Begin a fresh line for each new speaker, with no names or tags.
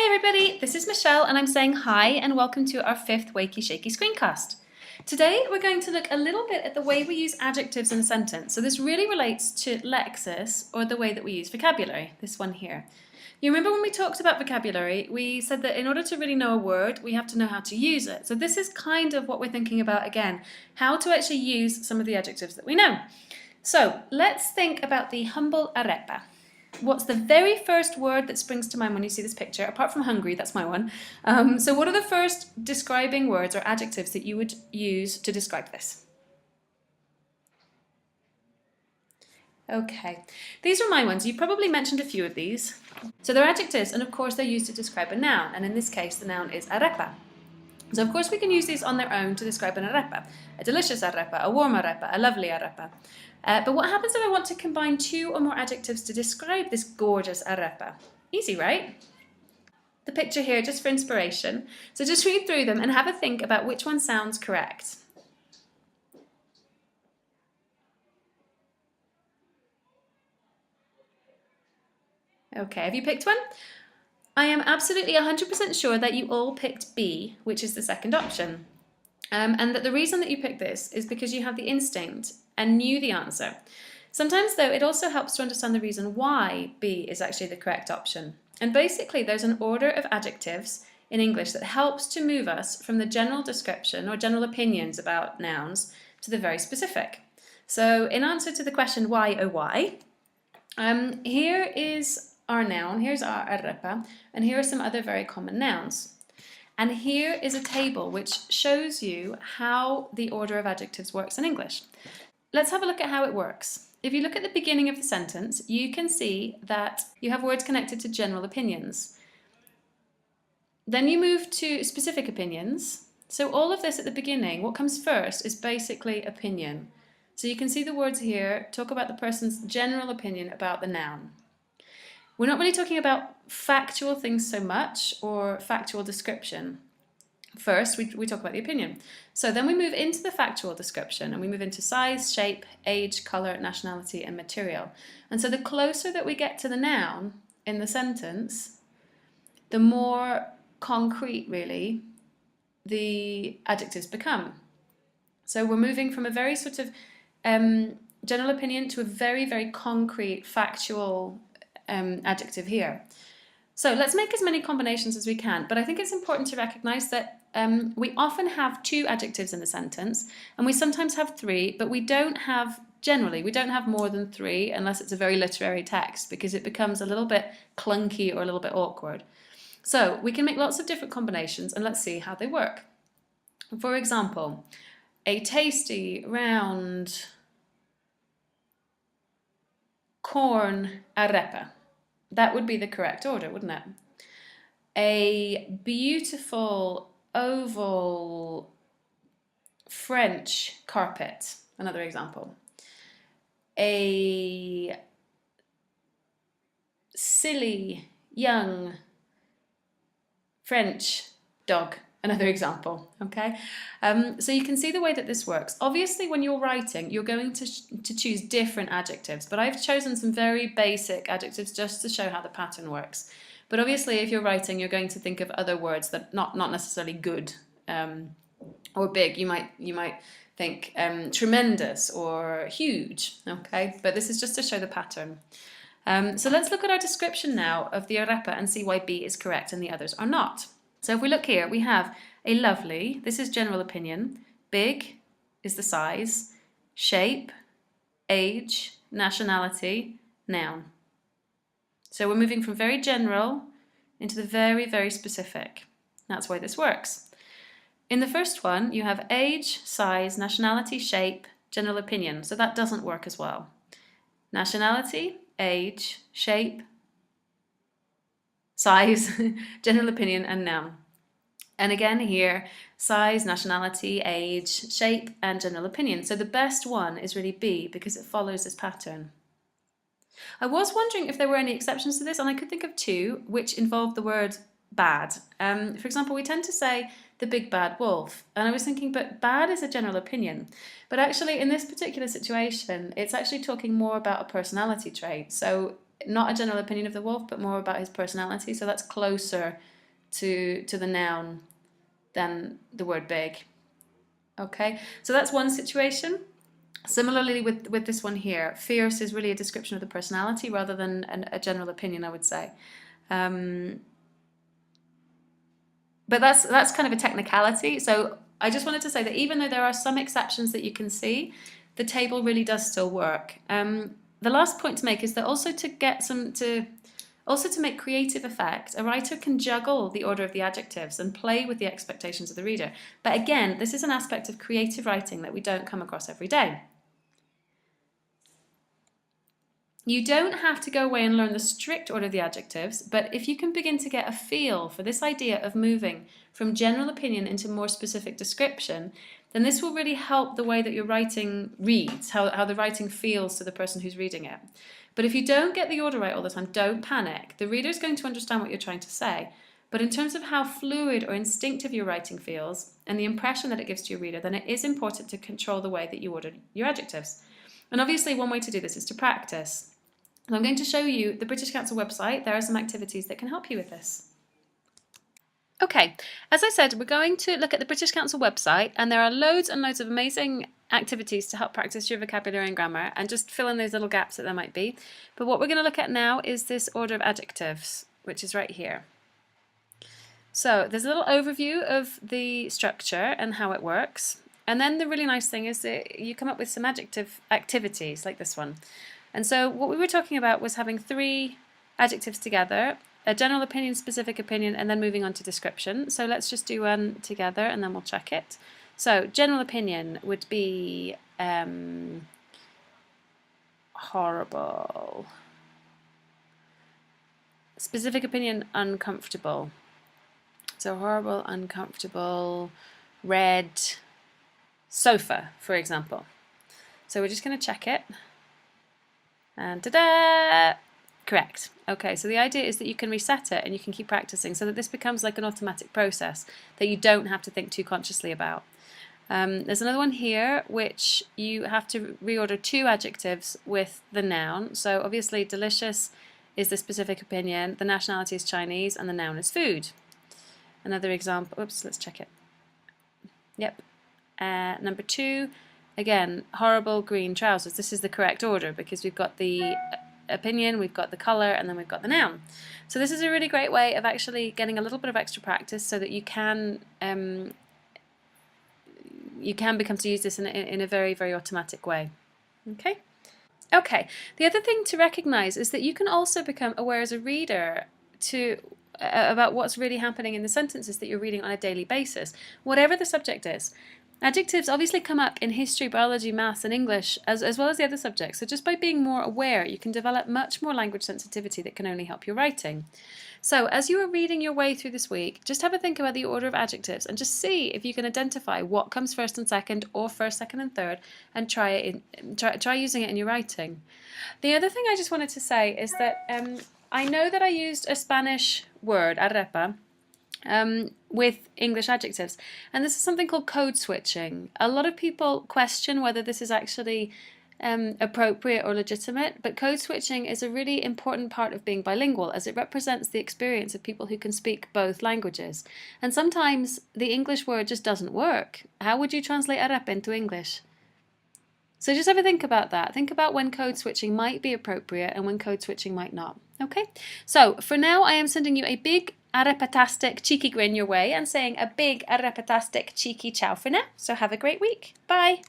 Hi everybody, this is Michelle and I'm saying hi and welcome to our 5th Wakey Shakey screencast. Today we're going to look a little bit at the way we use adjectives in a sentence. So this really relates to lexis, or the way that we use vocabulary, this one here. You remember when we talked about vocabulary, we said that in order to really know a word, we have to know how to use it. So this is kind of what we're thinking about again, how to actually use some of the adjectives that we know. So let's think about the humble arepa. What's the very first word that springs to mind when you see this picture, apart from hungry? That's my one. So what are the first describing words or adjectives that you would use to describe this? Okay, these are my ones. You probably mentioned a few of these. So they're adjectives, and of course they're used to describe a noun, and in this case the noun is arepa. So of course we can use these on their own to describe an arepa. A delicious arepa, a warm arepa, a lovely arepa. But what happens if I want to combine 2 or more adjectives to describe this gorgeous arepa? Easy, right? The picture here just for inspiration. So just read through them and have a think about which one sounds correct. Okay, have you picked one? I am absolutely 100% sure that you all picked B, which is the second option. And that the reason that you picked this is because you have the instinct and knew the answer. Sometimes though, it also helps to understand the reason why B is actually the correct option. And basically there's an order of adjectives in English that helps to move us from the general description or general opinions about nouns to the very specific. So in answer to the question why oh why, here is our noun, here's our arepa, and here are some other very common nouns. And here is a table which shows you how the order of adjectives works in English. Let's have a look at how it works. If you look at the beginning of the sentence, you can see that you have words connected to general opinions. Then you move to specific opinions. So all of this at the beginning, what comes first is basically opinion. So you can see the words here talk about the person's general opinion about the noun. We're not really talking about factual things so much, or factual description. First, we talk about the opinion. So then we move into the factual description and we move into size, shape, age, colour, nationality and material. And so the closer that we get to the noun in the sentence, the more concrete really the adjectives become. So we're moving from a very sort of general opinion to a very, very concrete factual adjective here. So let's make as many combinations as we can, but I think it's important to recognise that we often have 2 adjectives in a sentence, and we sometimes have 3, but we don't have more than 3 unless it's a very literary text, because it becomes a little bit clunky or a little bit awkward. So we can make lots of different combinations, and let's see how they work. For example, a tasty, round corn arepa. That would be the correct order, wouldn't it? A beautiful oval French carpet, another example. A silly young French dog, another example, okay? So you can see the way that this works. Obviously, when you're writing, you're going to choose different adjectives, but I've chosen some very basic adjectives just to show how the pattern works. But obviously, if you're writing, you're going to think of other words that not necessarily good or big. You might think tremendous or huge, okay? But this is just to show the pattern. So let's look at our description now of the arepa and see why B is correct and the others are not. So if we look here, we have a lovely, this is general opinion, big is the size, shape, age, nationality, noun. So we're moving from very general into the very, very specific. That's why this works. In the first one, you have age, size, nationality, shape, general opinion. So that doesn't work as well. Nationality, age, shape, size, general opinion and noun. And again here, size, nationality, age, shape and general opinion. So the best one is really B because it follows this pattern. I was wondering if there were any exceptions to this, and I could think of 2 which involve the word bad. For example, we tend to say the big bad wolf, and I was thinking, but bad is a general opinion. But actually in this particular situation, it's actually talking more about a personality trait. So not a general opinion of the wolf, but more about his personality. So that's closer to the noun than the word big. Okay, so that's one situation. Similarly with this one here, fierce is really a description of the personality rather than a general opinion, I would say. But that's kind of a technicality. So I just wanted to say that even though there are some exceptions that you can see, the table really does still work. The last point to make is that also to make creative effect, a writer can juggle the order of the adjectives and play with the expectations of the reader. But again, this is an aspect of creative writing that we don't come across every day. You don't have to go away and learn the strict order of the adjectives, but if you can begin to get a feel for this idea of moving from general opinion into more specific description, then this will really help the way that your writing reads, how the writing feels to the person who's reading it. But if you don't get the order right all the time, don't panic. The reader is going to understand what you're trying to say. But in terms of how fluid or instinctive your writing feels and the impression that it gives to your reader, then it is important to control the way that you order your adjectives. And obviously one way to do this is to practice. And I'm going to show you the British Council website. There are some activities that can help you with this. Okay, as I said, we're going to look at the British Council website, and there are loads and loads of amazing activities to help practice your vocabulary and grammar and just fill in those little gaps that there might be. But what we're going to look at now is this order of adjectives, which is right here. So there's a little overview of the structure and how it works. And then the really nice thing is that you come up with some adjective activities like this one. And so what we were talking about was having 3 adjectives together, a general opinion, specific opinion, and then moving on to description. So let's just do one together and then we'll check it. So general opinion would be horrible. Specific opinion, uncomfortable. So horrible, uncomfortable, red, sofa, for example. So we're just going to check it. And ta-da! Correct. Okay, so the idea is that you can reset it and you can keep practicing so that this becomes like an automatic process that you don't have to think too consciously about. There's another one here which you have to reorder 2 adjectives with the noun. So obviously delicious is the specific opinion, the nationality is Chinese, and the noun is food. Another example, oops, let's check it. Yep. Number 2, again, horrible green trousers. This is the correct order because we've got the opinion, we've got the colour, and then we've got the noun. So this is a really great way of actually getting a little bit of extra practice so that you can become to use this in a very, very automatic way. Okay? Okay, the other thing to recognise is that you can also become aware as a reader about what's really happening in the sentences that you're reading on a daily basis, whatever the subject is. Adjectives obviously come up in history, biology, maths and English as well as the other subjects, so just by being more aware you can develop much more language sensitivity that can only help your writing. So as you are reading your way through this week, just have a think about the order of adjectives and just see if you can identify what comes first and second or first, second and third and try using it in your writing. The other thing I just wanted to say is that I know that I used a Spanish word, arepa, with English adjectives, and this is something called code switching. A lot of people question whether this is actually appropriate or legitimate, but code switching is a really important part of being bilingual as it represents the experience of people who can speak both languages. And sometimes the English word just doesn't work. How would you translate arepa into English? So just have a think about that. Think about when code switching might be appropriate and when code switching might not. Okay, so for now I am sending you a big arepatastic cheeky grin your way and saying a big arepatastic cheeky ciao for now. So have a great week. Bye.